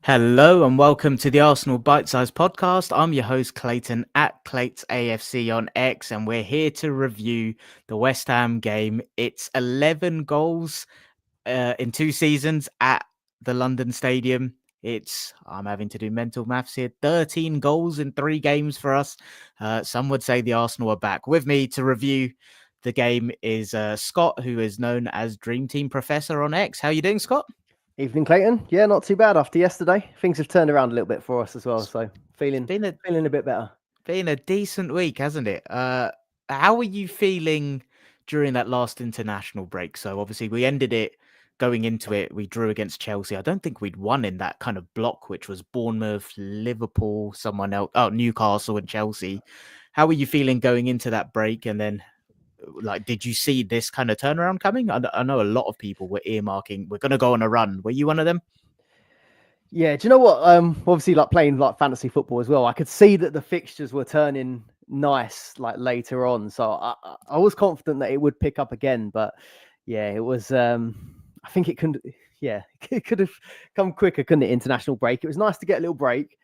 Hello and welcome to the Arsenal Bite Size Podcast. I'm your host Clayton at Clates AFC on X, and we're here to review the West Ham game. It's 11 goals in 2 seasons at the London Stadium. I'm having to do mental maths here, 13 goals in 3 games for us. Some would say the Arsenal are back. With me to review the game is Scott, who is known as Dream Team Professor on X. How you doing, Scott? Evening, Clayton. Yeah, not too bad after yesterday. Things have turned around a little bit for us as well, so feeling Been a a bit better. Been a decent week, hasn't it? How are you feeling during that last international break? So obviously we ended it going into it. We drew against Chelsea. I don't think we'd won in that kind of block, which was Bournemouth, Liverpool, someone else, Newcastle and Chelsea. How are you feeling going into that break? And then, did you see this kind of turnaround coming? I know a lot of people were earmarking, we're going to go on a run. Were you one of them? Yeah, do you know what? Obviously, playing fantasy football as well, I could see that the fixtures were turning nice later on. So I was confident that it would pick up again, but yeah, it was. I think it could. Yeah, it could have come quicker, couldn't it? International break. It was nice to get a little break.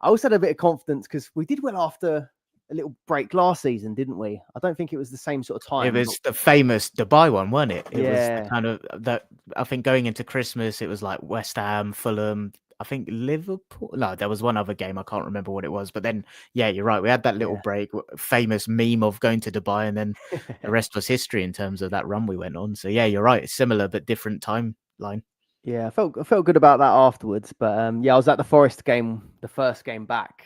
I also had a bit of confidence because we did well after a little break last season, didn't we? I don't think it was the same sort of time. It was the famous Dubai one, wasn't it? It was the Yeah. kind of that. I think going into Christmas, it was like West Ham, Fulham. I think Liverpool. No, there was one other game. I can't remember what it was. But then, yeah, you're right. We had that little break, famous meme of going to Dubai, and then the rest was history in terms of that run we went on. So yeah, you're right. Similar but different timeline. Yeah, I felt good about that afterwards. But yeah, I was at the Forest game, the first game back,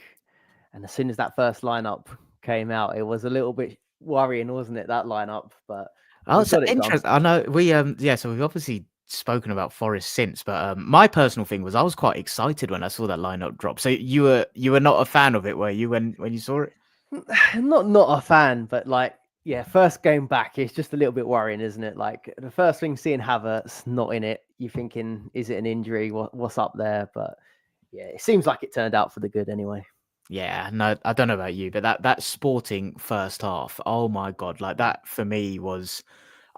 and as soon as that first lineup came out, it was a little bit worrying, wasn't it? That lineup, but Oh, we so got it done. interesting. I know so we've obviously spoken about Forest since, but my personal thing was I was quite excited when I saw that lineup drop. So you were not a fan of it, were you, when you saw it? Not a fan, but yeah, first game back, it's just a little bit worrying, isn't it? Like the first thing seeing Havertz not in it, you're thinking, is it an injury? What's up there? But yeah, it seems like it turned out for the good anyway. Yeah, no, I don't know about you, but that Sporting first half, oh my God, like that for me was,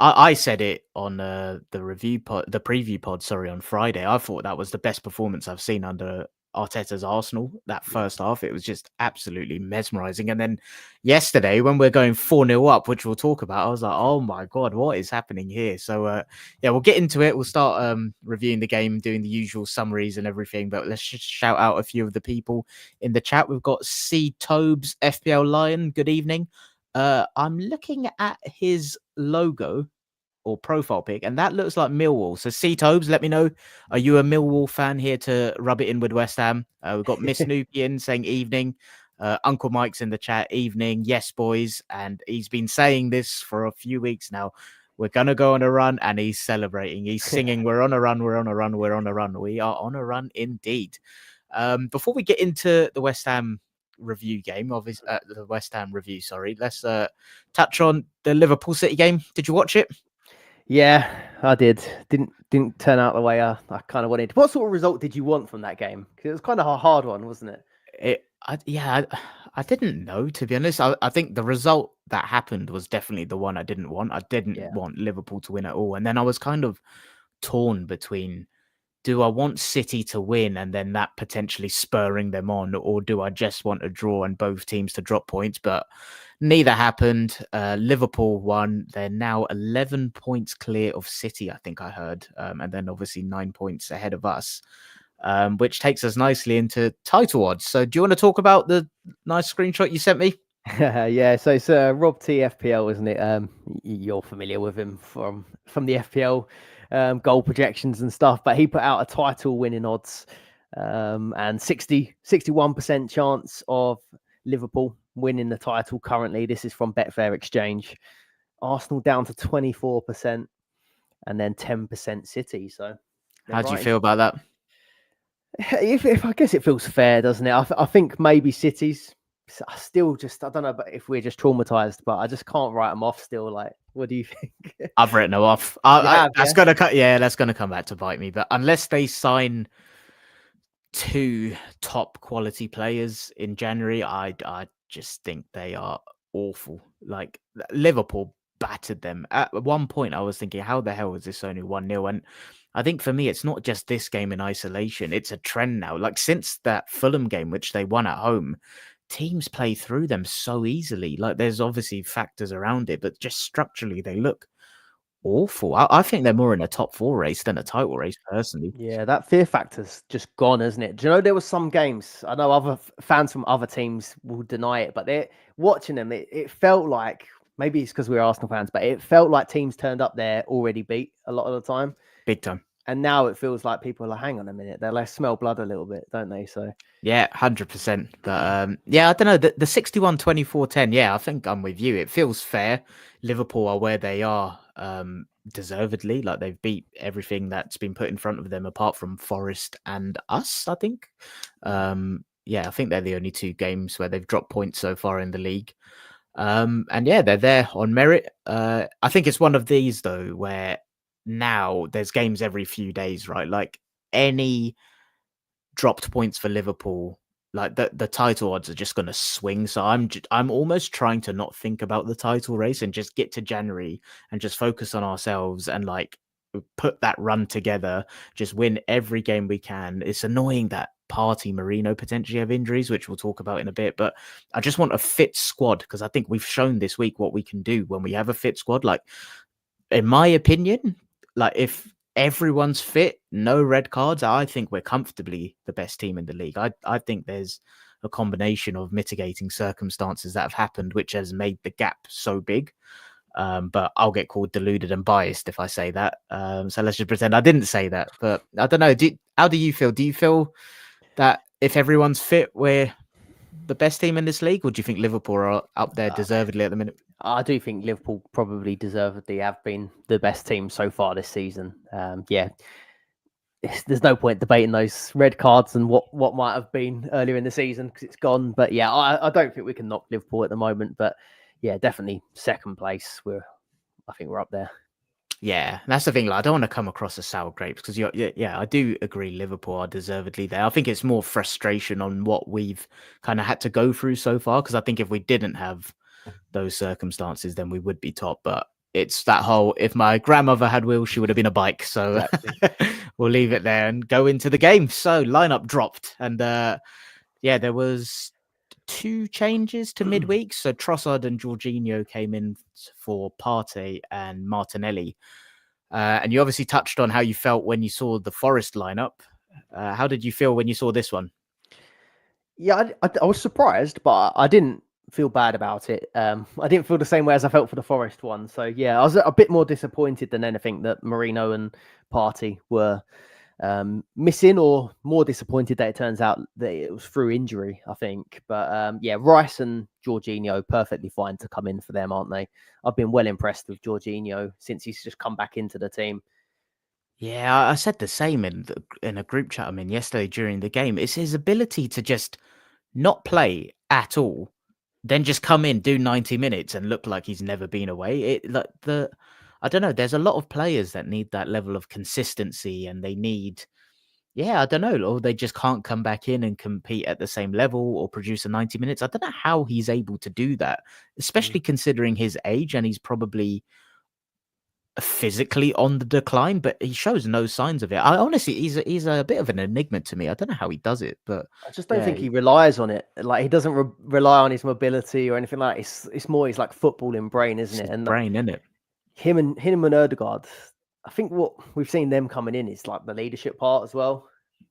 I said it on the preview pod, sorry, on Friday. I thought that was the best performance I've seen under Arteta's Arsenal. That first half, it was just absolutely mesmerizing. And then yesterday, when we're going 4-0 up, which we'll talk about, I was like, oh my God, what is happening here? So yeah, we'll get into it. We'll start reviewing the game, doing the usual summaries and everything. But let's just shout out a few of the people in the chat. We've got C Tobes, FPL Lion. Good evening. I'm looking at his logo or profile pic, and that looks like Millwall. So, C Tobes, let me know. Are you a Millwall fan here to rub it in with West Ham? We've got Miss Nubian saying evening. Uncle Mike's in the chat, evening. Yes, boys. And he's been saying this for a few weeks now. We're going to go on a run, and he's celebrating. He's singing, we're on a run, we're on a run, we're on a run. We are on a run indeed. Before we get into the West Ham review game, obviously, the West Ham review, sorry, let's touch on the Liverpool City game. Did you watch it? Yeah, I did. Didn't turn out the way I kind of wanted. What sort of result did you want from that game? Because it was kind of a hard one, wasn't it? I didn't know, to be honest. I think the result that happened was definitely the one I didn't want. I didn't want Liverpool to win at all. And then I was kind of torn between, do I want City to win and then that potentially spurring them on, or do I just want a draw and both teams to drop points? But neither happened. Liverpool won. They're now 11 points clear of City, I think I heard. And then obviously 9 points ahead of us, which takes us nicely into title odds. So do you want to talk about the nice screenshot you sent me? Yeah, so it's Rob T FPL, isn't it? You're familiar with him from the FPL goal projections and stuff, but he put out a title winning odds and 61% chance of Liverpool winning the title currently. This is from Betfair Exchange. Arsenal down to 24% and then 10% City. So how do you feel about that? If I guess it feels fair, doesn't it? I think maybe City's still just, I don't know if we're just traumatized, but I just can't write them off still. Like, what do you think? I've written them off. That's gonna come back to bite me. But unless they sign 2 top quality players in January, I just think they are awful. Like Liverpool battered them. At one point, I was thinking, how the hell is this only 1-0? And I think for me, it's not just this game in isolation. It's a trend now. Like since that Fulham game, which they won at home, teams play through them so easily. Like there's obviously factors around it, but just structurally, they look awful. I think they're more in a top 4 race than a title race, personally. Yeah, that fear factor's just gone, isn't it? Do you know there was some games? I know other fans from other teams will deny it, but they're watching them. It felt like maybe it's because we're Arsenal fans, but it felt like teams turned up there already beat a lot of the time. Big time. And now it feels like people are like, hang on a minute, they smell blood a little bit, don't they? So yeah, 100%. But yeah, I don't know. The 61-24-10. Yeah, I think I'm with you. It feels fair. Liverpool are where they are, deservedly. Like they've beat everything that's been put in front of them, apart from Forest and us, I think. Yeah, I think they're the only 2 games where they've dropped points so far in the league. And yeah, they're there on merit. I think it's one of these though, where now there's games every few days, right? Like any dropped points for Liverpool, like the title odds are just going to swing. So I'm almost trying to not think about the title race and just get to January and just focus on ourselves and like put that run together, just win every game we can. It's annoying that Partey, Marino potentially have injuries, which we'll talk about in a bit, but I just want a fit squad because I think we've shown this week what we can do when we have a fit squad. Like, in my opinion, like if everyone's fit, no red cards, I think we're comfortably the best team in the league. I think there's a combination of mitigating circumstances that have happened, which has made the gap so big. But I'll get called deluded and biased if I say that. So let's just pretend I didn't say that. But I don't know. How do you feel? Do you feel that if everyone's fit, we're the best team in this league, or do you think Liverpool are up there deservedly at the minute? I do think Liverpool probably deservedly have been the best team so far this season. Yeah, there's no point debating those red cards and what might have been earlier in the season because it's gone. But yeah, I don't think we can knock Liverpool at the moment. But yeah, definitely second place. I think we're up there. Yeah, that's the thing. Like, I don't want to come across as sour grapes because I do agree Liverpool are deservedly there. I think it's more frustration on what we've kind of had to go through so far. Because I think if we didn't have those circumstances, then we would be top. But it's that whole, if my grandmother had wheels, she would have been a bike. So exactly. We'll leave it there and go into the game. So lineup dropped, and yeah, there was 2 changes to midweek. So Trossard and Jorginho came in for Partey and Martinelli. And you obviously touched on how you felt when you saw the Forest lineup. How did you feel when you saw this one? Yeah, I was surprised, but I didn't feel bad about it. I didn't feel the same way as I felt for the Forest one. So yeah, I was a bit more disappointed than anything that Marino and Partey were missing, or more disappointed that it turns out that it was through injury, I think. But yeah, Rice and Jorginho perfectly fine to come in for them, aren't they? I've been well impressed with Jorginho since he's just come back into the team. Yeah, I said the same in a group chat I'm in yesterday during the game. It's his ability to just not play at all, then just come in, do 90 minutes and look like he's never been away. I don't know, there's a lot of players that need that level of consistency, and they need, I don't know, or they just can't come back in and compete at the same level or produce a 90 minutes. I don't know how he's able to do that, especially considering his age, and he's probably physically on the decline, but he shows no signs of it. I honestly, he's a bit of an enigma to me. I don't know how he does it, but I just don't think he relies on it. Like, he doesn't rely on his mobility or anything like that. It's more his like footballing brain, isn't it? And brain, isn't it? Him and Ødegaard, I think what we've seen them coming in is like the leadership part as well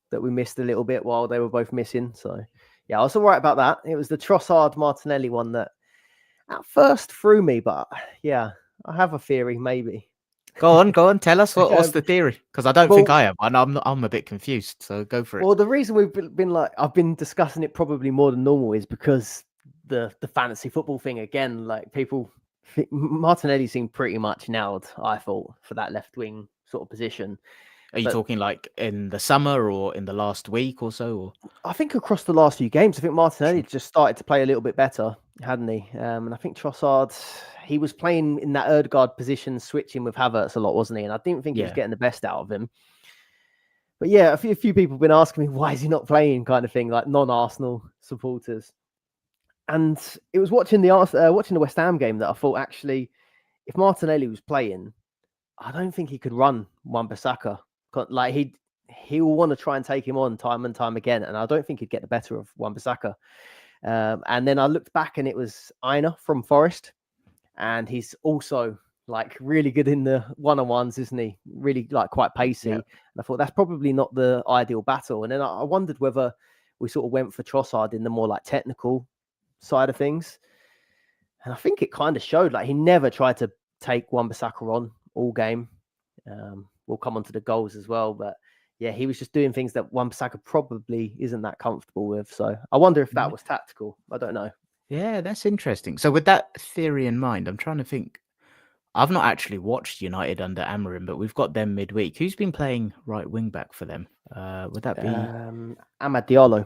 that we missed a little bit while they were both missing. So yeah, I was all right about that. It was the Trossard Martinelli one that at first threw me, but yeah, I have a theory maybe. Go on, tell us what's the theory, because I don't think I have, and I'm a bit confused. So go for it. Well, the reason we've been like, I've been discussing it probably more than normal is because the fantasy football thing again. Like, people, Martinelli seemed pretty much nailed, I thought, for that left wing sort of position. Are you talking like in the summer or in the last week or so? Or? I think across the last few games, I think Martinelli just started to play a little bit better, hadn't he? And I think Trossard, he was playing in that Ødegaard position, switching with Havertz a lot, wasn't he? And I didn't think he was getting the best out of him. But yeah, a few people have been asking me, why is he not playing, kind of thing, like non-Arsenal supporters. And it was watching the West Ham game that I thought, actually, if Martinelli was playing, I don't think he could run Wan-Bissaka. Like he will want to try and take him on time and time again, and I don't think he'd get the better of Wan-Bissaka. And then I looked back, and it was Aina from Forest, and he's also like really good in the one-on-ones, isn't he? Really like quite pacey. And I thought that's probably not the ideal battle. And then I wondered whether we sort of went for Trossard in the more like technical side of things. And I think it kind of showed. Like he never tried to take Wan-Bissaka on all game. We'll come on to the goals as well, but yeah, he was just doing things that Wan-Bissaka probably isn't that comfortable with. So I wonder if that was tactical. I don't know. Yeah, that's interesting. So with that theory in mind, I'm trying to think. I've not actually watched United under Amorim, but we've got them midweek. Who's been playing right wing back for them? Would that be Amad Diallo?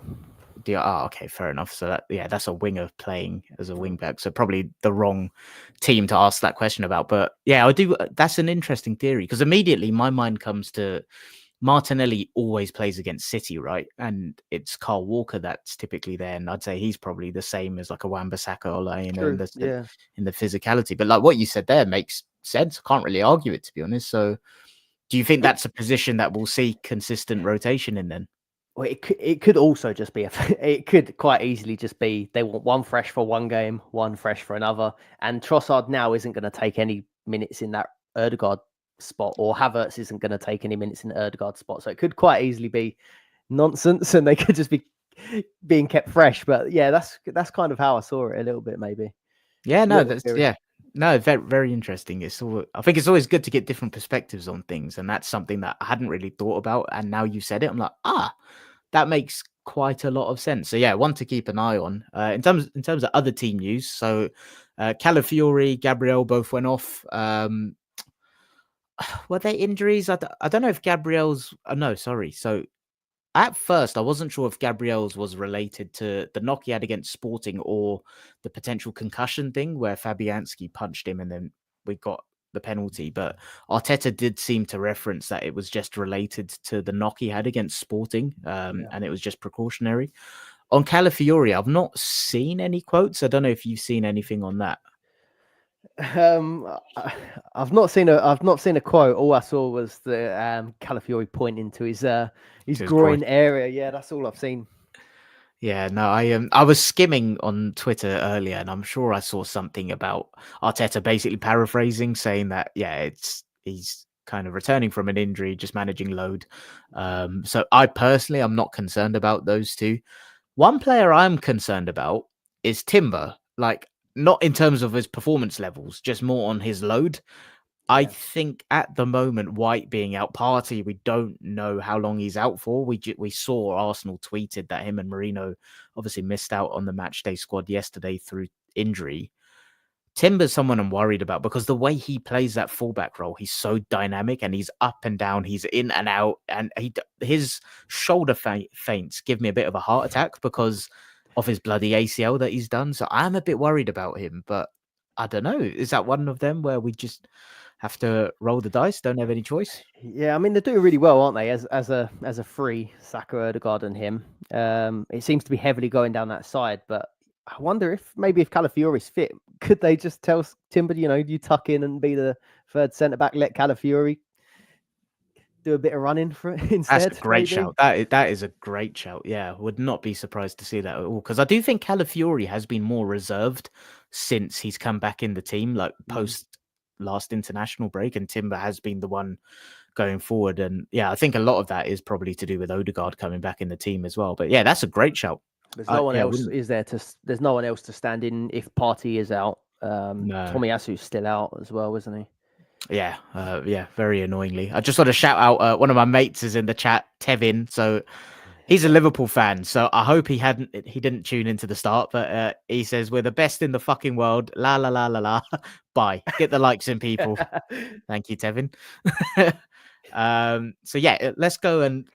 Okay, fair enough. So that's a winger playing as a wing back. So probably the wrong team to ask that question about. But yeah, I do. That's an interesting theory because immediately my mind comes to Martinelli always plays against City, right? And it's Kyle Walker that's typically there, and I'd say he's probably the same as like a Wan-Bissaka or like in the physicality. But like what you said there makes sense. I can't really argue it, to be honest. So, do you think that's a position that will see consistent rotation in then? Well, it could also just be it could quite easily just be they want one fresh for one game, one fresh for another, and Trossard now isn't going to take any minutes in that Ødegaard spot, or Havertz isn't going to take any minutes in the Ødegaard spot. So it could quite easily be nonsense, and they could just be being kept fresh. But yeah, that's kind of how I saw it a little bit, maybe. Yeah, no, no, very, very interesting. I think it's always good to get different perspectives on things, and that's something that I hadn't really thought about. And now you said it, I'm like, that makes quite a lot of sense. So yeah, one to keep an eye on. In terms of other team news, so Calafiori, Gabriel both went off. Were they injuries? I don't know if Gabriel's. No, sorry. So at first, I wasn't sure if Gabriel's was related to the knock he had against Sporting or the potential concussion thing where Fabianski punched him and then we got the penalty. But Arteta did seem to reference that it was just related to the knock he had against Sporting, and it was just precautionary. On Calafiori, I've not seen any quotes. I don't know if you've seen anything on that. I've not seen a quote. All I saw was the Calafiori pointing to his groin area. Yeah, that's all I've seen. Yeah, no, I was skimming on Twitter earlier, and I'm sure I saw something about Arteta basically paraphrasing, saying that he's kind of returning from an injury, just managing load. So I personally, I'm not concerned about those two. One player I'm concerned about is Timber. Like, not in terms of his performance levels, just more on his load. Yeah. I think at the moment, White being out, Partey, we don't know how long he's out for. We saw Arsenal tweeted that him and Marino obviously missed out on the matchday squad yesterday through injury. Timber's someone I'm worried about because the way he plays that fullback role, he's so dynamic and he's up and down, he's in and out, and his shoulder feints give me a bit of a heart attack because of his bloody ACL that he's done. So I'm a bit worried about him, but I don't know. Is that one of them where we just have to roll the dice? Don't have any choice? Yeah, I mean, they're doing really well, aren't they? As a free Saka, Ødegaard and him. It seems to be heavily going down that side, but I wonder if Calafiori's fit, could they just tell Timber, you tuck in and be the third centre back, let Calafiori do a bit of running for instead. That's a great shout. That is a great shout. Yeah, would not be surprised to see that at all because I do think Calafiori has been more reserved since he's come back in the team, like post last international break, and Timber has been the one going forward. And yeah, I think a lot of that is probably to do with Ødegaard coming back in the team as well. But yeah, that's a great shout. There's no one else there's no one else to stand in if Partey is out. No. Tomiyasu's still out as well, isn't he? Yeah, very annoyingly. I just want to shout out one of my mates is in the chat, Tevin. So he's a Liverpool fan. So I hope he didn't tune into the start, but he says we're the best in the fucking world. La la la la la. Bye. Get the likes in, people. Thank you, Tevin. So yeah, let's go and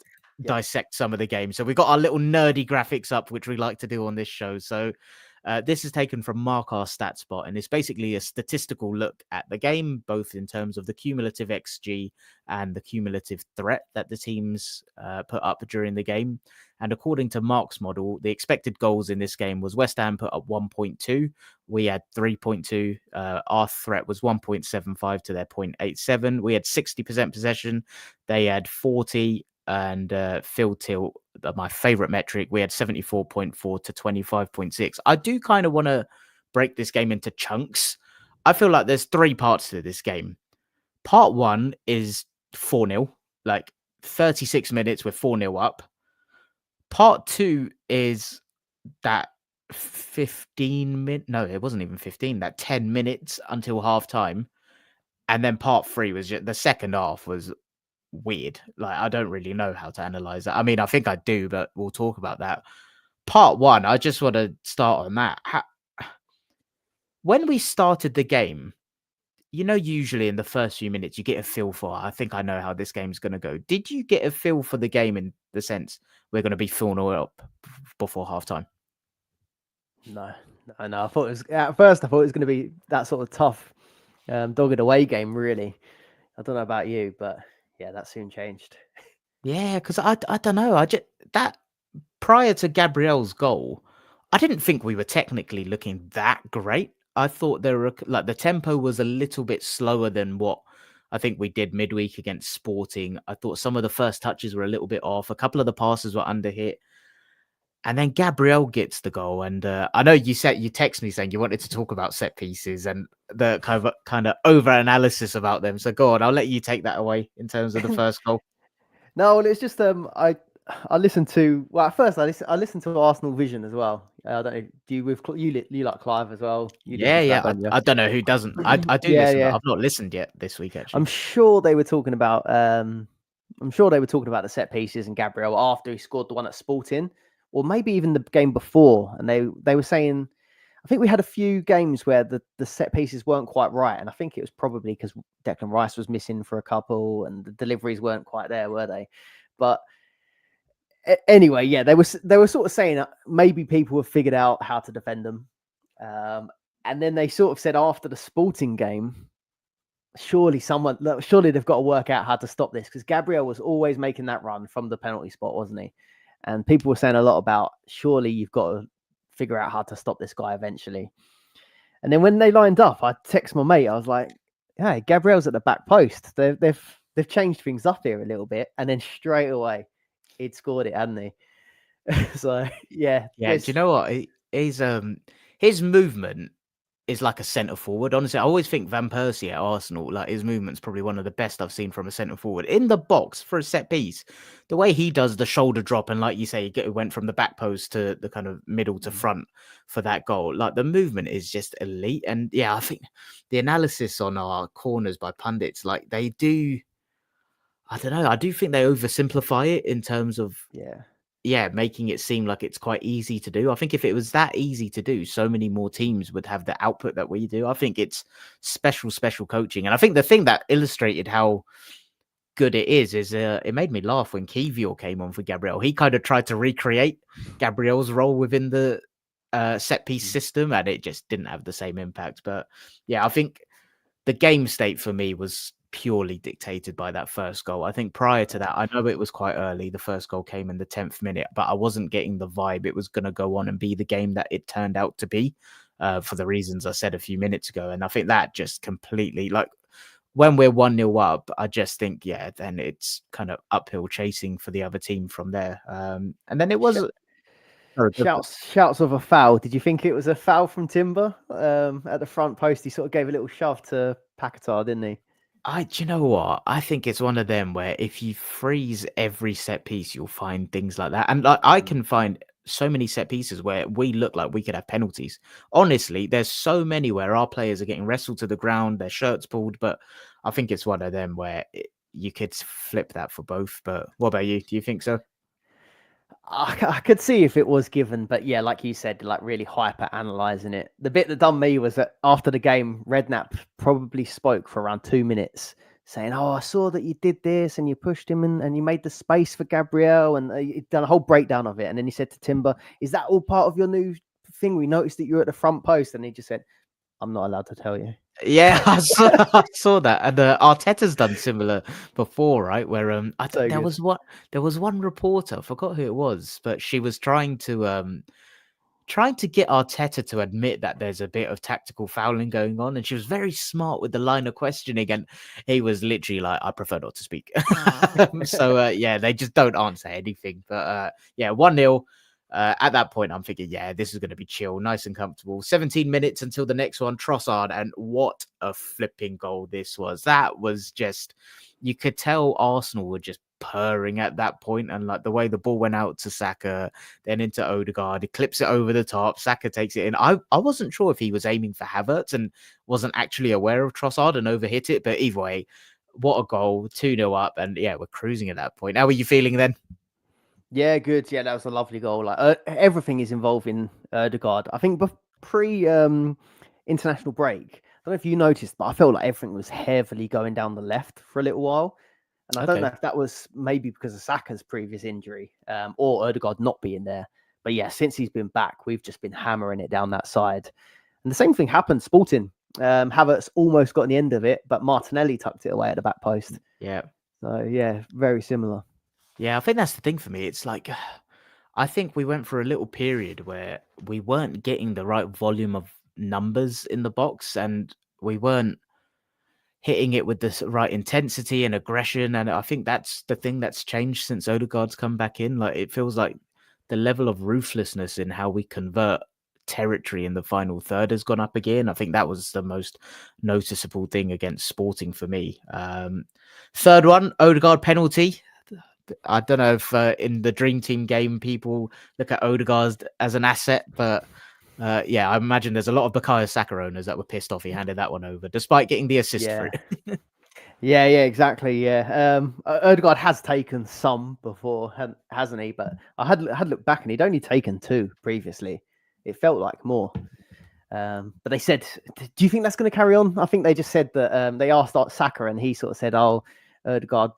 dissect some of the games. So we got our little nerdy graphics up, which we like to do on this show. So This is taken from Mark R StatSpot, and it's basically a statistical look at the game, both in terms of the cumulative XG and the cumulative threat that the teams put up during the game. And according to Mark's model, the expected goals in this game was West Ham put up 1.2. We had 3.2. Our threat was 1.75 to their 0.87. We had 60% possession. They had 40. And field tilt, my favorite metric, we had 74.4 to 25.6. I do kind of want to break this game into chunks. I feel like there's 3 parts to this game. Part 1 is 4-0, like 36 minutes, we're 4-0 up. Part 2 is that 15 minutes, no, it wasn't even 15, that 10 minutes until half time. And then part 3 was just, the second half was weird. Like, I don't really know how to analyze that. I mean, I think I do, but we'll talk about that. Part 1, I just want to start on that. When we started the game, usually in the first few minutes, you get a feel for, I think I know how this game's going to go. Did you get a feel for the game in the sense we're going to be 4-0 up before halftime? No. I thought at first I thought it was going to be that sort of tough, dogged away game, really. I don't know about you, but yeah, that soon changed. Yeah, because I don't know. That prior to Gabriel's goal, I didn't think we were technically looking that great. I thought there were like the tempo was a little bit slower than what I think we did midweek against Sporting. I thought some of the first touches were a little bit off. A couple of the passes were under hit. And then Gabriel gets the goal, and I know you text me saying you wanted to talk about set pieces and the kind of over analysis about them. So go on, I'll let you take that away in terms of the first goal. No, well, it's just I listened to at first I listened to Arsenal Vision as well. I don't know. Do you you like Clive as well? Yeah. I don't know who doesn't. I do listen. Yeah. I've not listened yet this week actually. I'm sure they were talking about the set pieces and Gabriel after he scored the one at Sporting, or maybe even the game before, and they were saying, I think we had a few games where the set pieces weren't quite right, and I think it was probably because Declan Rice was missing for a couple, and the deliveries weren't quite there, were they? But anyway, yeah, they were sort of saying maybe people have figured out how to defend them, and then they sort of said after the Sporting game, surely they've got to work out how to stop this, because Gabriel was always making that run from the penalty spot, wasn't he? And people were saying a lot about surely you've got to figure out how to stop this guy eventually. And then when they lined up, I text my mate. I was like, "Hey, Gabriel's at the back post. They've changed things up here a little bit." And then straight away, he'd scored it, hadn't he? So yeah. Do you know what? His movement is like a centre forward. Honestly, I always think Van Persie at Arsenal, like his movement's probably one of the best I've seen from a centre forward in the box for a set piece. The way he does the shoulder drop, and like you say, he went from the back post to the kind of middle to front for that goal. Like the movement is just elite. And yeah, I think the analysis on our corners by pundits, like they do, I don't know. I do think they oversimplify it in terms of making it seem like it's quite easy to do. I think if it was that easy to do, so many more teams would have the output that we do. I think it's special coaching. And I think the thing that illustrated how good it is it made me laugh when Kivior came on for Gabriel. He kind of tried to recreate Gabriel's role within the set piece system, and it just didn't have the same impact. But yeah, I think the game state for me was purely dictated by that first goal. I think prior to that, I know it was quite early. The first goal came in the 10th minute, but I wasn't getting the vibe it was going to go on and be the game that it turned out to be, for the reasons I said a few minutes ago. And I think that just completely, like, when we're 1-0 up, I just think, then it's kind of uphill chasing for the other team from there. And then it was... Shouts of a foul. Did you think it was a foul from Timber at the front post? He sort of gave a little shove to Paquetá, didn't he? Do you know what? I think it's one of them where if you freeze every set piece, you'll find things like that. And like, I can find so many set pieces where we look like we could have penalties. Honestly, there's so many where our players are getting wrestled to the ground, their shirts pulled. But I think it's one of them where you could flip that for both. But what about you? Do you think so? I could see if it was given, but yeah, like you said, like really hyper analyzing it. The bit that done me was that after the game, Redknapp probably spoke for around 2 minutes saying, "Oh, I saw that you did this and you pushed him and you made the space for Gabriel," and he'd done a whole breakdown of it. And then he said to Timber, "Is that all part of your new thing? We noticed that you're at the front post." And he just said, "I'm not allowed to tell you." Yeah, I saw that, and Arteta's done similar before, right? Where So good. there was one reporter, I forgot who it was, but she was trying to get Arteta to admit that there's a bit of tactical fouling going on, and she was very smart with the line of questioning, and he was literally like, "I prefer not to speak." So yeah, they just don't answer anything. But yeah, 1-0. At that point, I'm thinking, yeah, this is going to be chill, nice and comfortable. 17 minutes until the next one, Trossard, and what a flipping goal this was. That was just, you could tell Arsenal were just purring at that point, and like the way the ball went out to Saka, then into Odegaard, he clips it over the top, Saka takes it in. I wasn't sure if he was aiming for Havertz and wasn't actually aware of Trossard and overhit it, but either way, what a goal, 2-0 up, and yeah, we're cruising at that point. How are you feeling then? Yeah, good. Yeah, that was a lovely goal. Like everything is involving Odegaard. I think pre international break, I don't know if you noticed, but I felt like everything was heavily going down the left for a little while. And I don't know Okay. if that was maybe because of Saka's previous injury or Odegaard not being there. But yeah, since he's been back, we've just been hammering it down that side. And the same thing happened, Sporting. Havertz almost got on the end of it, but Martinelli tucked it away at the back post. Yeah. So yeah, very similar. Yeah, I think that's the thing for me. It's like, I think we went for a little period where we weren't getting the right volume of numbers in the box, and we weren't hitting it with the right intensity and aggression. And I think that's the thing that's changed since Odegaard's come back in. Like, it feels like the level of ruthlessness in how we convert territory in the final third has gone up again. I think that was the most noticeable thing against Sporting for me. Third one, Odegaard penalty. I don't know if in the Dream Team game people look at Odegaard as an asset, but yeah, I imagine there's a lot of Bukayo Saka owners that were pissed off he handed that one over, despite getting the assist for it. Yeah, exactly. Yeah, Odegaard has taken some before, hasn't he? But I had looked back, and he'd only taken 2 previously. It felt like more. But they said, "Do you think that's going to carry on?" I think they just said that they asked Saka, and he sort of said, "Oh, Odegaard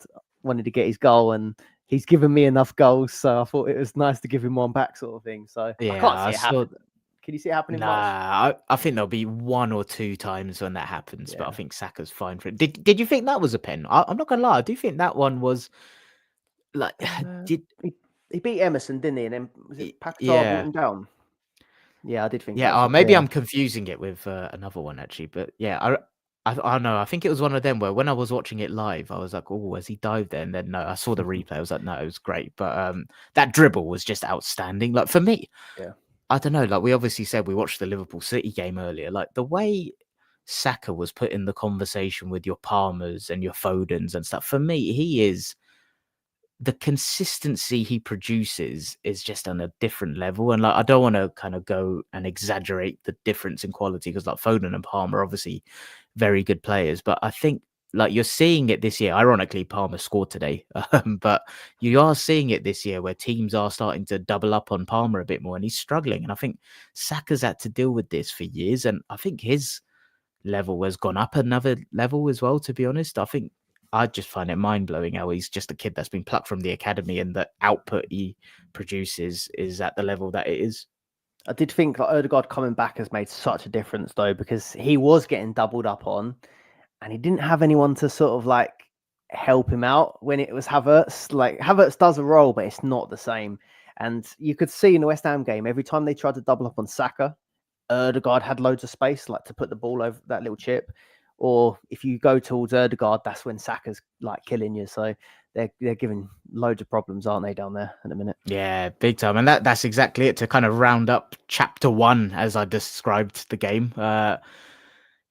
wanted to get his goal, and he's given me enough goals, so I thought it was nice to give him one back," sort of thing. So Yeah, I can't see it happen. Can you see it happening much? Nah, I think there'll be 1 or 2 times when that happens, but I think Saka's fine for it. Did you think that was a pen? I'm not gonna lie, I do think that one was like did he beat Emerson, didn't he? And then was it Paquetá brought yeah. him down? Yeah, I did think. Yeah, That was maybe I'm confusing it with another one actually, but yeah, I don't know. I think it was one of them where when I was watching it live, I was like, "Oh, has he dived there?" And then no, I saw the replay. I was like, "No, it was great." But that dribble was just outstanding. Like for me, Yeah. I don't know. Like we obviously said, we watched the Liverpool City game earlier. Like the way Saka was put in the conversation with your Palmers and your Fodens and stuff. For me, he is the consistency he produces is just on a different level. And like, I don't want to kind of go and exaggerate the difference in quality because like Foden and Palmer are obviously very good players, but I think like you're seeing it this year. Ironically, Palmer scored today, but you are seeing it this year where teams are starting to double up on Palmer a bit more, and he's struggling. And I think Saka's had to deal with this for years, and I think his level has gone up another level as well. To be honest, I think I just find it mind blowing how he's just a kid that's been plucked from the academy, and the output he produces is at the level that it is. I did think like Odegaard coming back has made such a difference though, because he was getting doubled up on, and he didn't have anyone to sort of like help him out when it was Havertz. Like Havertz does a role, but it's not the same. And you could see in the West Ham game, every time they tried to double up on Saka, Odegaard had loads of space, like to put the ball over that little chip. Or if you go towards Odegaard, that's when Saka's like killing you. So they're giving loads of problems, aren't they, down there in a minute? Yeah, big time. And that's exactly it, to kind of round up chapter 1 as I described the game.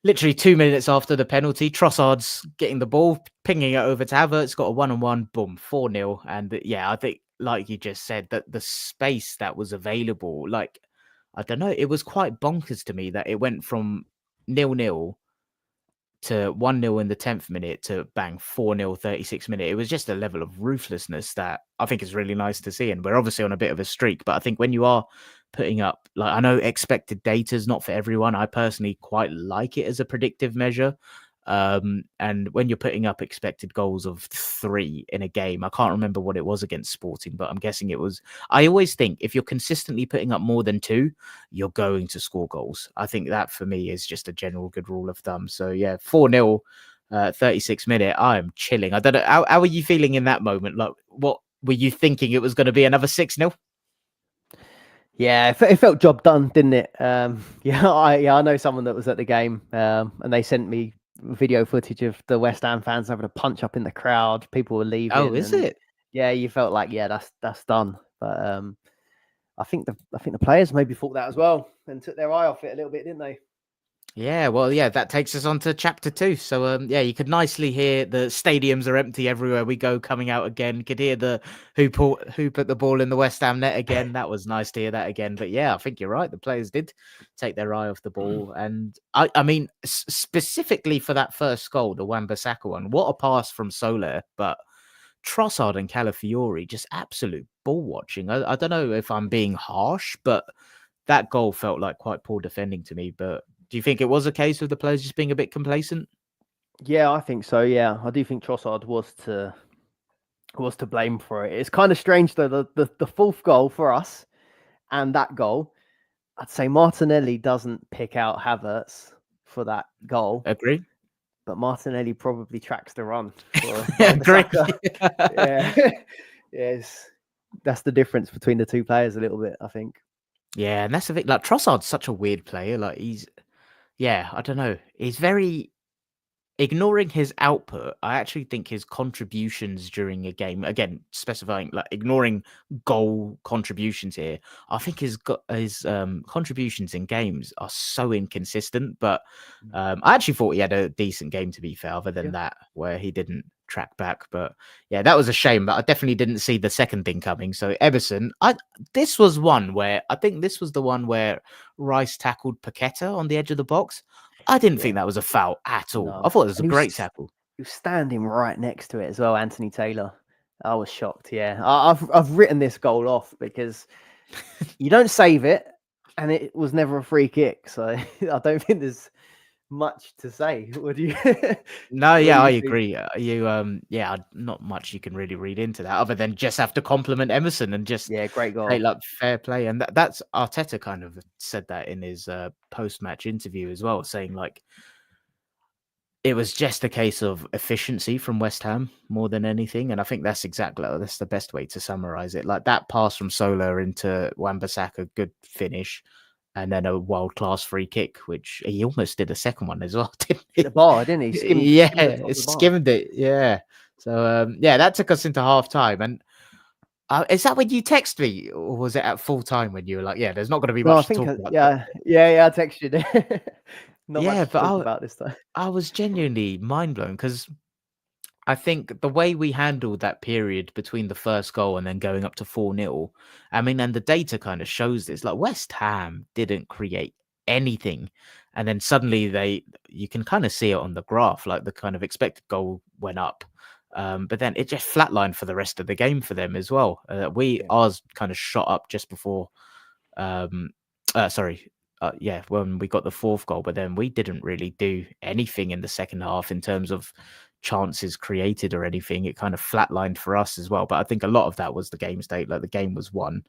Literally 2 minutes after the penalty, Trossard's getting the ball, pinging it over to Havertz, got a 1-on-1, boom, 4-0. And yeah, I think, like you just said, that the space that was available, like, I don't know, it was quite bonkers to me that it went from 0-0 to 1-0 in the 10th minute to bang 4-0 36th minute. It was just a level of ruthlessness that I think is really nice to see. And we're obviously on a bit of a streak, but I think when you are putting up, like, I know expected data is not for everyone. I personally quite like it as a predictive measure. And when you're putting up expected goals of 3 in a game, I can't remember what it was against Sporting, but I'm guessing it was. I always think if you're consistently putting up more than 2, you're going to score goals. I think that for me is just a general good rule of thumb. So yeah, 4-0, 36 minute. I am chilling. I don't know. How are you feeling in that moment? Like, what were you thinking it was going to be another 6-0? Yeah, it felt job done, didn't it? I know someone that was at the game, and they sent me video footage of the West Ham fans having a punch up in the crowd. People were leaving. Oh, is and it? Yeah, you felt like that's done. But I think the players maybe thought that as well and took their eye off it a little bit, didn't they? Yeah, well, yeah, that takes us on to chapter 2. So, yeah, you could nicely hear the stadiums are empty everywhere we go coming out again. You could hear the who put the ball in the West Ham net again. That was nice to hear that again. But yeah, I think you're right. The players did take their eye off the ball, and I mean, specifically for that first goal, the Wan-Bissaka one. What a pass from Soler, but Trossard and Calafiori just absolute ball watching. I don't know if I'm being harsh, but that goal felt like quite poor defending to me. But do you think it was a case of the players just being a bit complacent? Yeah, I think so. Yeah, I do think Trossard was to blame for it. It's kind of strange though. The fourth goal for us and that goal, I'd say Martinelli doesn't pick out Havertz for that goal, Agree. but Martinelli probably tracks the run for Agree. Yeah, yes, that's the difference between the two players a little bit, I think. Yeah, and that's the thing. Like Trossard's such a weird player. Like I don't know. He's very ignoring his output. I actually think his contributions during a game, again specifying like ignoring goal contributions here, I think his contributions in games are so inconsistent. But I actually thought he had a decent game, to be fair, other than that where he didn't track back. But yeah, that was a shame. But I definitely didn't see the second thing coming. So Emerson, this was the one where Rice tackled Paqueta on the edge of the box. I didn't think that was a foul at all. No. I thought it was And a great tackle. He was standing right next to it as well, Anthony Taylor. I was shocked. Yeah, I've written this goal off because you don't save it, and it was never a free kick. So I don't think there's much to say. Would you? No, What yeah, do I you think? agree. Not much you can really read into that other than just have to compliment Emerson and just Yeah, great goal. say like fair play. And that's Arteta kind of said that in his post-match interview as well, saying like it was just a case of efficiency from West Ham more than anything. And I think that's the best way to summarize it. Like that pass from Soler into Wan-Bissaka, good finish. And then a world-class free kick, which he almost did a second one as well, didn't he? The bar, didn't he? Skimmed it. Yeah. So, that took us into half-time. And is that when you text me? Or was it at full time when you were like, yeah, there's not going to be much to talk about? Yeah, I texted you. Not much to talk about this time. I was genuinely mind-blown because I think the way we handled that period between the first goal and then going up to 4-0, I mean, and the data kind of shows this, like West Ham didn't create anything. And then suddenly you can kind of see it on the graph, like the kind of expected goal went up. But then it just flatlined for the rest of the game for them as well. Ours kind of shot up just before, when we got the fourth goal, but then we didn't really do anything in the second half in terms of chances created or anything. It kind of flatlined for us as well. But I think a lot of that was the game state, like the game was won.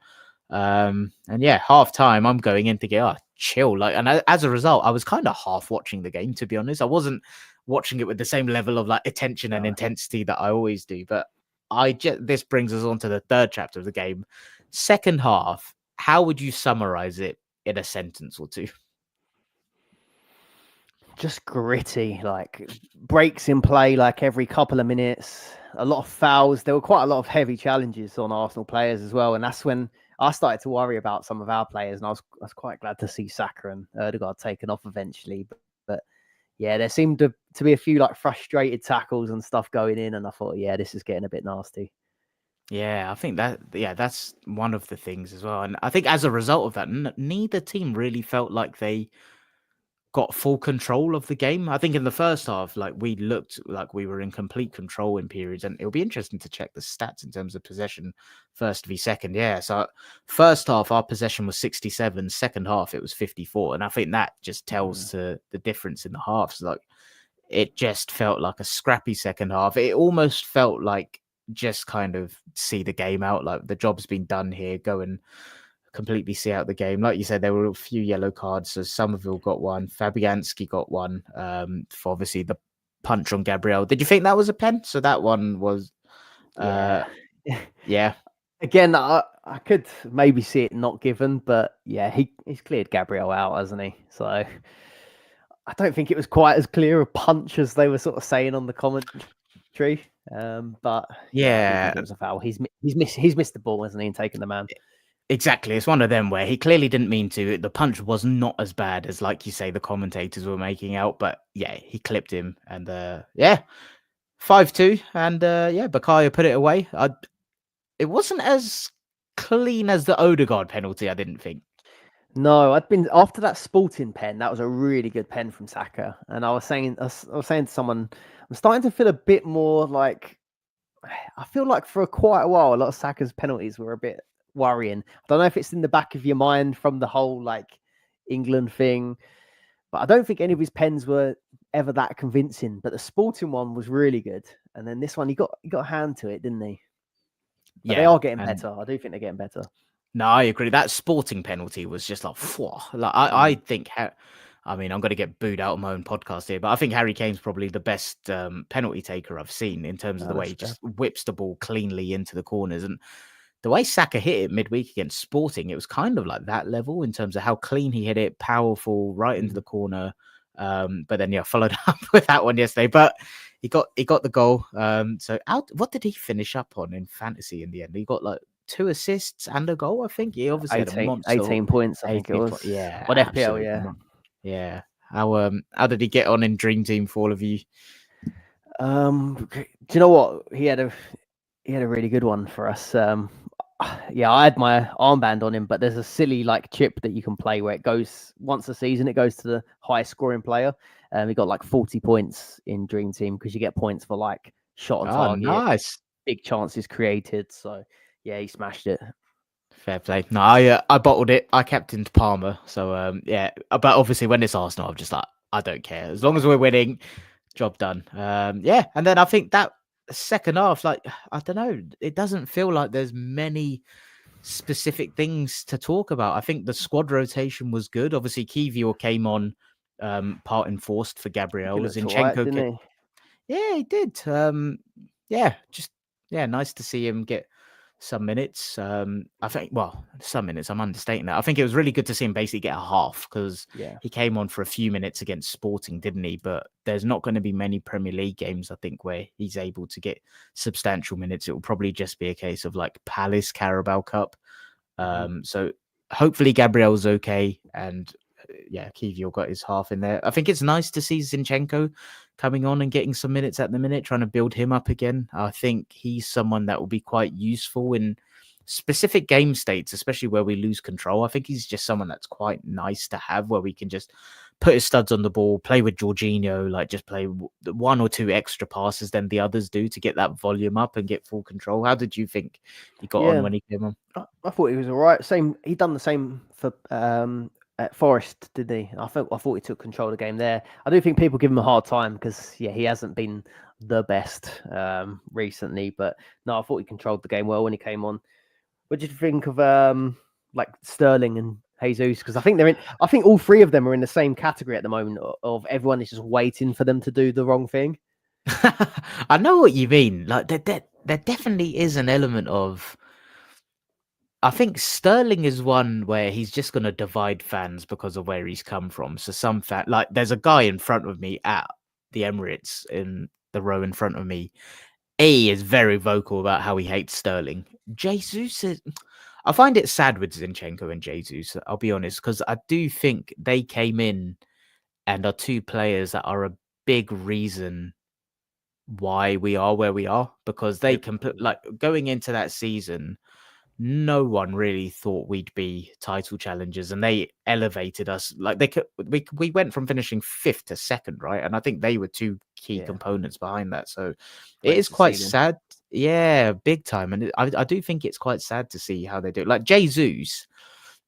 And yeah, half time, I'm going in to get chill. Like, and as a result, I was kind of half watching the game, to be honest. I wasn't watching it with the same level of like attention and intensity that I always do. But this brings us on to the third chapter of the game. Second half, how would you summarize it in a sentence or two? Just gritty, like breaks in play, like every couple of minutes, a lot of fouls. There were quite a lot of heavy challenges on Arsenal players as well. And that's when I started to worry about some of our players. And I was quite glad to see Saka and Ødegaard taken off eventually. But yeah, there seemed to be a few like frustrated tackles and stuff going in. And I thought, yeah, this is getting a bit nasty. Yeah, I think that's one of the things as well. And I think as a result of that, neither team really felt like they got full control of the game. I think in the first half, like we looked like we were in complete control in periods, and it'll be interesting to check the stats in terms of possession first v second. Yeah, so first half our possession was 67, second half it was 54, and I think that just tells to the difference in the halves. Like it just felt like a scrappy second half. It almost felt like just kind of see the game out, like the job's been done here, go and completely see out the game. Like you said, there were a few yellow cards, so Somerville got one, Fabianski got one, for obviously the punch on Gabriel. Did you think that was a pen? So that one was, Yeah. yeah. Again, I could maybe see it not given, but yeah, he's cleared Gabriel out, hasn't he? So I don't think it was quite as clear a punch as they were sort of saying on the commentary. But yeah, I do think it was a foul. He's missed the ball, hasn't he, and taken the man. Exactly. It's one of them where he clearly didn't mean to. The punch was not as bad as, like you say, the commentators were making out. But yeah, he clipped him, and 5-2, and Bukayo put it away. It wasn't as clean as the Odegaard penalty, I didn't think. No, I'd been after that Sporting pen. That was a really good pen from Saka, and I was saying to someone, I'm starting to feel a bit more like I feel like for quite a while, a lot of Saka's penalties were a bit worrying. I don't know if it's in the back of your mind from the whole like England thing, but I don't think any of his pens were ever that convincing. But the Sporting one was really good, and then this one he got a hand to it, didn't he? But they are getting better. I do think they're getting better. No, I agree. That Sporting penalty was just like, I think. I mean, I'm going to get booed out of my own podcast here, but I think Harry Kane's probably the best penalty taker I've seen in terms of the way he just whips the ball cleanly into the corners. And the way Saka hit it midweek against Sporting, it was kind of like that level in terms of how clean he hit it, powerful, right into the corner. But then, followed up with that one yesterday. But he got the goal. What did he finish up on in fantasy in the end? He got like 2 assists and a goal, I think. He obviously 18, had a monster. 18 points, I think it was. Yeah. On FPL, yeah. Yeah. How did he get on in Dream Team for all of you? Do you know what? He had a really good one for us. I had my armband on him, but there's a silly like chip that you can play where it goes once a season, it goes to the highest scoring player. He got like 40 points in Dream Team because you get points for like shot on target, nice, big chances created. So yeah, he smashed it. Fair play. No, I bottled it. I captained Palmer. So but obviously when it's Arsenal, I'm just like, I don't care. As long as we're winning, job done. And then I think that second half, like, I don't know, it doesn't feel like there's many specific things to talk about. I think the squad rotation was good. Obviously, Kivior came on part enforced for Gabriel. Zinchenko he did. Nice to see him get some minutes. I think, some minutes, I'm understating that. I think it was really good to see him basically get a half because he came on for a few minutes against Sporting, didn't he? But there's not going to be many Premier League games, I think, where he's able to get substantial minutes. It will probably just be a case of like Palace Carabao Cup. So hopefully Gabriel's okay. And Kivior got his half in there. I think it's nice to see Zinchenko coming on and getting some minutes at the minute, trying to build him up again. I think he's someone that will be quite useful in specific game states, especially where we lose control. I think he's just someone that's quite nice to have, where we can just put his studs on the ball, play with Jorginho, like just play 1 or 2 extra passes than the others do to get that volume up and get full control. How did you think he got on when he came on? I thought he was all right. He done the same for at Forest, did he? I thought he took control of the game there. I do think people give him a hard time because he hasn't been the best recently, but no, I thought he controlled the game well when he came on. What did you think of like Sterling and Jesus? Because I think all 3 of them are in the same category at the moment of everyone is just waiting for them to do the wrong thing. I know what you mean. Like there definitely is an element of. I think Sterling is one where he's just going to divide fans because of where he's come from. So some like there's a guy in front of me at the Emirates in the row in front of me. He is very vocal about how he hates Sterling. Jesus is. I find it sad with Zinchenko and Jesus, I'll be honest, because I do think they came in and are 2 players that are a big reason why we are where we are, because they like going into that season, no one really thought we'd be title challengers, and they elevated us. Like we went from finishing 5th to 2nd, right? And I think they were 2 key components behind that. So it is quite sad. Yeah, big time. And I do think it's quite sad to see how they do it. Like Jesus,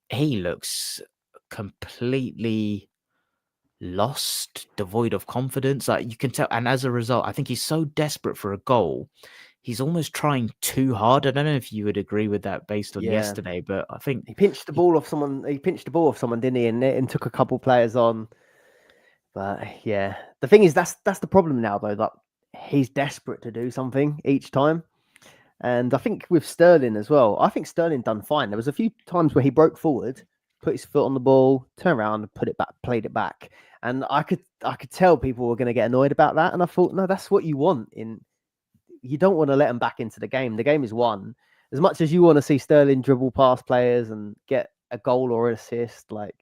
he looks completely lost, devoid of confidence. Like you can tell, and as a result, I think he's so desperate for a goal. He's almost trying too hard. I don't know if you would agree with that based on Yeah. yesterday, but I think He pinched the ball off someone. He pinched the ball off someone, didn't he? And took a couple players on. But yeah, the thing is, that's the problem now, though. That he's desperate to do something each time. And I think with Sterling as well, I think Sterling done fine. There was a few times where he broke forward, put his foot on the ball, turned around and put it back, played it back. And I could tell people were going to get annoyed about that. And I thought, no, that's what you want. You don't want to let them back into the game. The game is won. As much as you want to see Sterling dribble past players and get a goal or an assist, like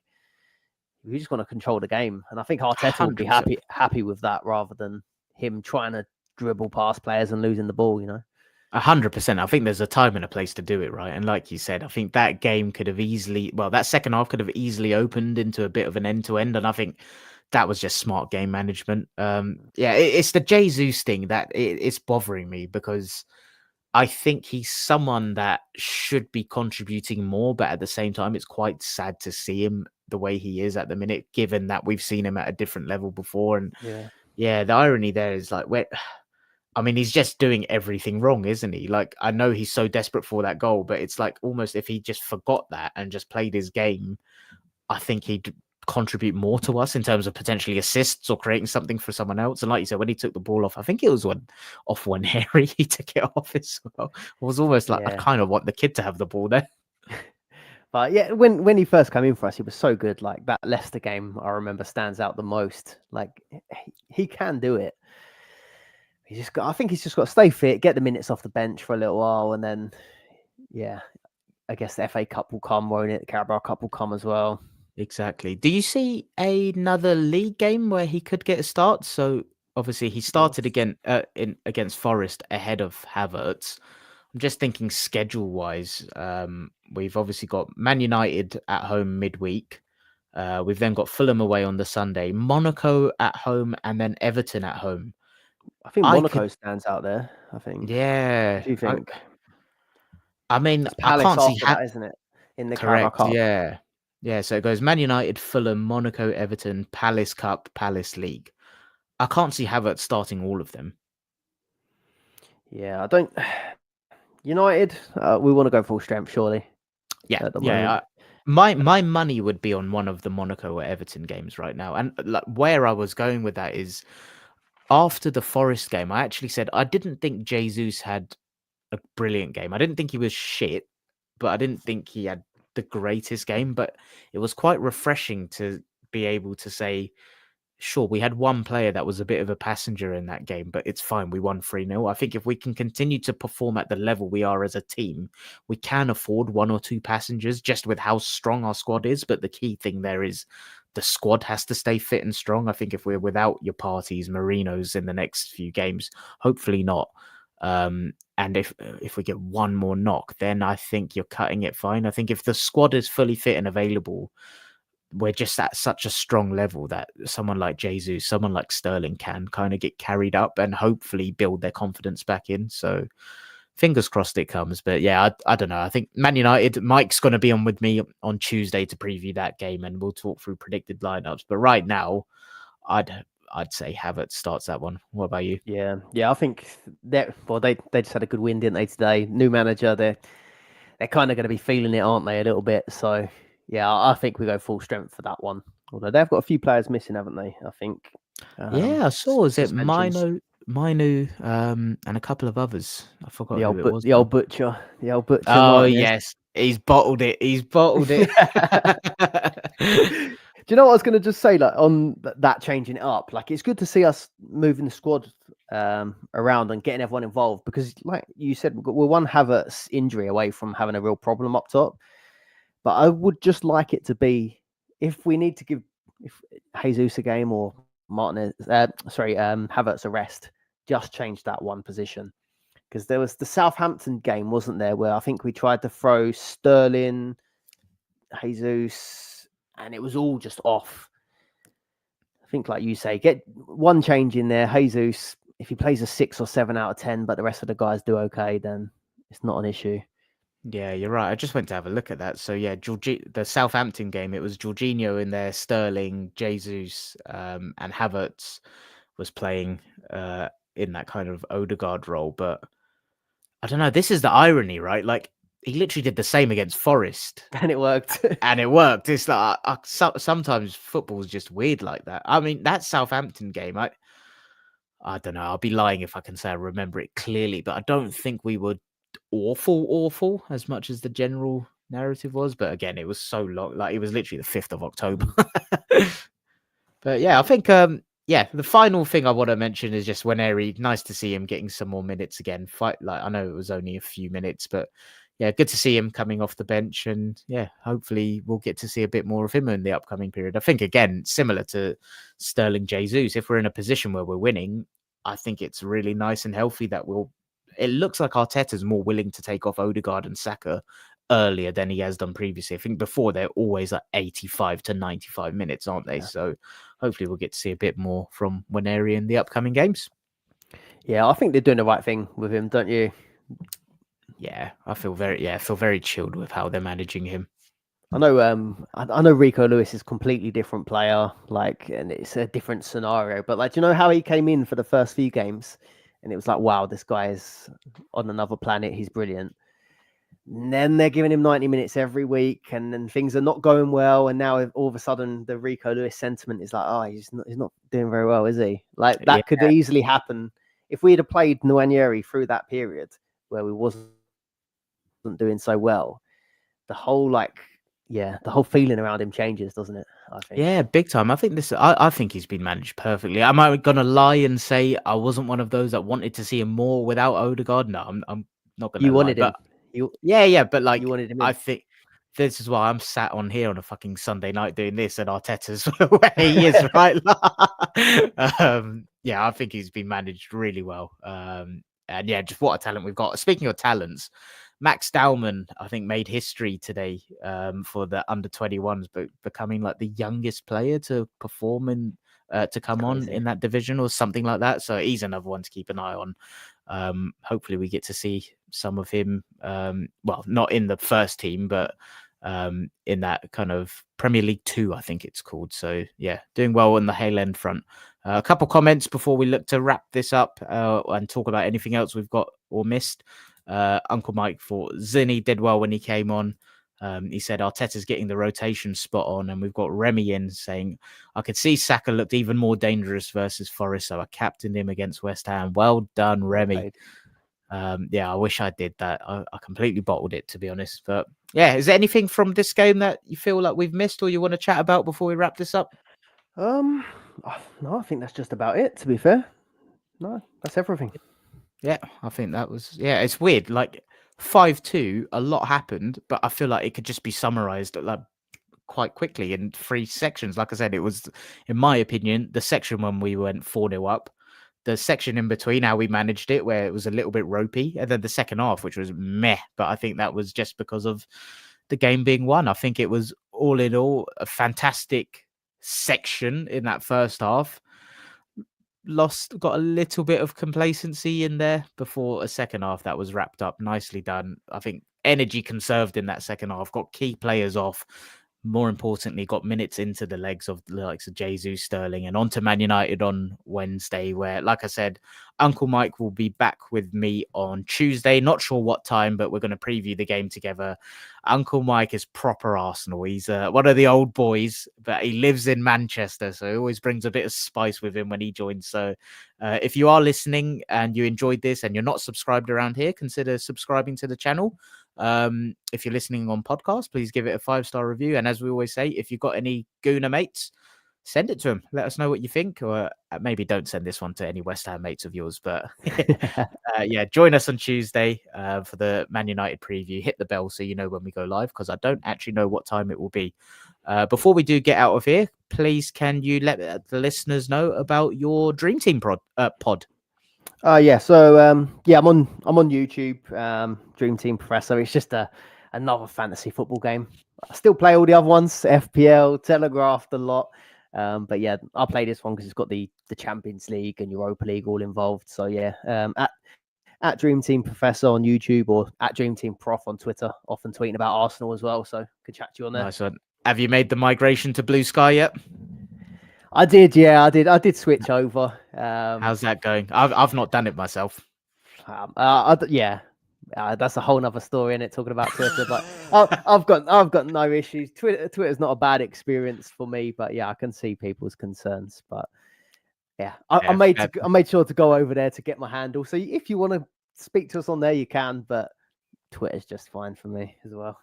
you just want to control the game. And I think Arteta will be 100%. happy with that rather than him trying to dribble past players and losing the ball, 100%. I think there's a time and a place to do it, right? And like you said, I think that game could have easily, well, that second half could have easily opened into a bit of an end-to-end, and I think that was just smart game management. It's the Jesus thing that it's bothering me because I think he's someone that should be contributing more, but at the same time, it's quite sad to see him the way he is at the minute, given that we've seen him at a different level before. And yeah, the irony there is like, I mean, he's just doing everything wrong, isn't he? Like, I know he's so desperate for that goal, but it's like almost if he just forgot that and just played his game, I think he'd contribute more to us in terms of potentially assists or creating something for someone else. And like you said, when he took the ball off, I think it was when Harry he took it off as well. It was almost like I kind of want the kid to have the ball there. But yeah, when he first came in for us, he was so good. Like that Leicester game, I remember stands out the most. Like he can do it. I think he's just got to stay fit, get the minutes off the bench for a little while, and then, yeah, I guess the FA Cup will come, won't it? The Carabao Cup will come as well. Exactly. Do you see another league game where he could get a start? So obviously he started again against Forest ahead of Havertz. I'm just thinking schedule wise. We've obviously got Man United at home midweek. We've then got Fulham away on the Sunday, Monaco at home, and then Everton at home. I think Monaco stands out there. I think. Yeah. What do you think? I mean, it's Palace I can't see that, isn't it? In the correct. Carabao Cup. Yeah. Yeah. So it goes Man United, Fulham, Monaco, Everton, Palace Cup, Palace League. I can't see Havertz starting all of them. Yeah, I don't. United, we want to go full strength, surely. Yeah. Yeah. My money would be on one of the Monaco or Everton games right now. And like, where I was going with that is after the Forest game, I actually said I didn't think Jesus had a brilliant game. I didn't think he was shit, but I didn't think he had the greatest game. But it was quite refreshing to be able to say, sure, we had one player that was a bit of a passenger in that game, but it's fine. We won 3-0. I think if we can continue to perform at the level we are as a team, we can afford one or two passengers just with how strong our squad is. But the key thing there is the squad has to stay fit and strong. I think if we're without your parties, Marinos in the next few games, hopefully not. And if we get one more knock, then I think you're cutting it fine. I think if the squad is fully fit and available, we're just at such a strong level that someone like Jesus, someone like Sterling can kind of get carried up and hopefully build their confidence back in. So fingers crossed it comes. But yeah, I don't know. I think Man United, Mike's going to be on with me on Tuesday to preview that game and we'll talk through predicted lineups. But right now, I'd say Havertz starts that one. What about you? Yeah. I think they just had a good win, didn't they, today? New manager, they're kind of going to be feeling it, aren't they, a little bit? So yeah, I think we go full strength for that one. Although they've got a few players missing, haven't they? I think. Yeah, I saw. Is it Minu, and a couple of others? I forgot who it was. The old butcher. Oh Martinez. yes, he's bottled it. Do you know what I was going to just say? Like on that changing it up, like it's good to see us moving the squad around and getting everyone involved because, like you said, we're one Havertz injury away from having a real problem up top. But I would just like it to be if we need to give Jesus a game or Havertz a rest, just change that one position. Because there was the Southampton game, wasn't there, where I think we tried to throw Sterling, Jesus, and it was all just off. I think, like you say, get one change in there. Jesus, if he plays a 6 or 7 out of 10, but the rest of the guys do okay, then it's not an issue. Yeah, you're right. I just went to have a look at that. So yeah, the Southampton game, it was Jorginho in there, Sterling, Jesus, and Havertz was playing in that kind of Odegaard role. But I don't know. This is the irony, right? Like he literally did the same against Forest, And it worked. and it worked. It's like sometimes football's just weird like that. I mean, that Southampton game, I don't know. I'll be lying if I can say I remember it clearly, but I don't think we were awful as much as the general narrative was. But again, it was so long. Like it was literally the 5th of October. But yeah, I think yeah, the final thing I want to mention is just Waneri. Nice to see him getting some more minutes again. Like I know it was only a few minutes, but yeah, good to see him coming off the bench, and yeah, hopefully we'll get to see a bit more of him in the upcoming period. I think again, similar to Sterling Jesus, if we're in a position where we're winning, I think it's really nice and healthy that it looks like Arteta's more willing to take off Odegaard and Saka earlier than he has done previously. I think before they're always like 85 to 95 minutes, aren't they? Yeah. So hopefully we'll get to see a bit more from Waneri in the upcoming games. Yeah, I think they're doing the right thing with him, don't you? Yeah, I feel very chilled with how they're managing him. I know I know Rico Lewis is a completely different player, like, and it's a different scenario. But like, do you know how he came in for the first few games? And it was like, wow, this guy is on another planet. He's brilliant. And then they're giving him 90 minutes every week, and then things are not going well. And now all of a sudden, the Rico Lewis sentiment is like, oh, he's not doing very well, is he? Like that could easily happen if we had played Nwaneri through that period where we wasn't doing so well. The whole the whole feeling around him changes, doesn't it? I think. Yeah, big time. I think I think he's been managed perfectly. Am I gonna lie and say I wasn't one of those that wanted to see him more without Odegaard? No, I'm not gonna You lie. wanted him. But yeah, but like You wanted him I in. think this is why I'm sat on here on a fucking Sunday night doing this, and Arteta's where he is, right? Yeah, I think he's been managed really well. And yeah, just what a talent we've got. Speaking of talents, Max Dowman, I think, made history today for the under-21s, but becoming like the youngest player to perform in to come on in that division or something like that. So he's another one to keep an eye on. Hopefully we get to see some of him. Well, not in the first team, but in that kind of Premier League 2, I think it's called. So yeah, doing well on the Hale End front. A couple comments before we look to wrap this up and talk about anything else we've got or missed. Uncle Mike thought Zinni did well when he came on. He said Arteta's getting the rotation spot on, and we've got Remy in saying, I could see Saka looked even more dangerous versus Forest, so I captained him against West Ham. Well done, Remy. Yeah, I wish I did that. I completely bottled it, to be honest. But yeah, is there anything from this game that you feel like we've missed or you want to chat about before we wrap this up? No, I think that's just about it, to be fair. No, that's everything. Yeah, I think that was, yeah, it's weird. Like 5-2, a lot happened, but I feel like it could just be summarized like quite quickly in 3 sections. Like I said, it was, in my opinion, the section when we went 4-0 up, the section in between, how we managed it, where it was a little bit ropey, and then the second half, which was meh. But I think that was just because of the game being won. I think it was all in all a fantastic section in that first half. Got a little bit of complacency in there before a second half that was wrapped up. Nicely done. I think energy conserved in that second half, got key players off. More importantly, got minutes into the legs of the likes of Jesus, Sterling, and on to Man United on Wednesday, where, like I said, Uncle Mike will be back with me on Tuesday. Not sure what time, but we're going to preview the game together. Uncle Mike is proper Arsenal. He's one of the old boys, but he lives in Manchester, so he always brings a bit of spice with him when he joins. So if you are listening and you enjoyed this and you're not subscribed around here, consider subscribing to the channel. If you're listening on podcast, please give it a 5-star review. And as we always say, if you've got any Gooner mates, send it to them. Let us know what you think, or maybe don't send this one to any West Ham mates of yours. But yeah, join us on Tuesday for the Man United preview. Hit the bell so you know when we go live, because I don't actually know what time it will be. Before we do get out of here, please can you let the listeners know about your Dream Team pod? Yeah, so yeah, I'm on YouTube, Dream Team Professor. It's just another fantasy football game. I still play all the other ones, FPL, Telegraphed a lot. But yeah, I'll play this one because it's got the Champions League and Europa League all involved. So yeah, at Dream Team Professor on YouTube or at Dream Team Prof on Twitter, often tweeting about Arsenal as well. So could chat to you on there. Nice one. Have you made the migration to Blue Sky yet? I did, yeah, I did switch over. How's that going? I've not done it myself. Yeah, that's a whole nother story in it, talking about Twitter. But I've got no issues. Twitter's not a bad experience for me, but yeah, I can see people's concerns. But yeah, I made sure to go over there to get my handle. So if you want to speak to us on there, you can. But Twitter's just fine for me as well.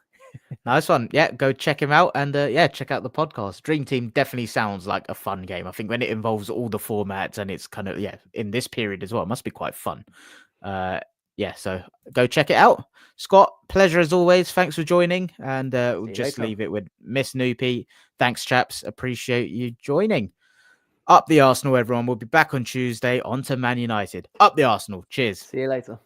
Nice one. Yeah, go check him out and yeah, check out the podcast. Dream Team definitely sounds like a fun game. I think when it involves all the formats and it's kind of, yeah, in this period as well, it must be quite fun. Yeah, so go check it out. Scott, pleasure as always. Thanks for joining. And we'll just leave it with Miss Noopy. Thanks, chaps. Appreciate you joining. Up the Arsenal, everyone. We'll be back on Tuesday. On to Man United. Up the Arsenal. Cheers. See you later.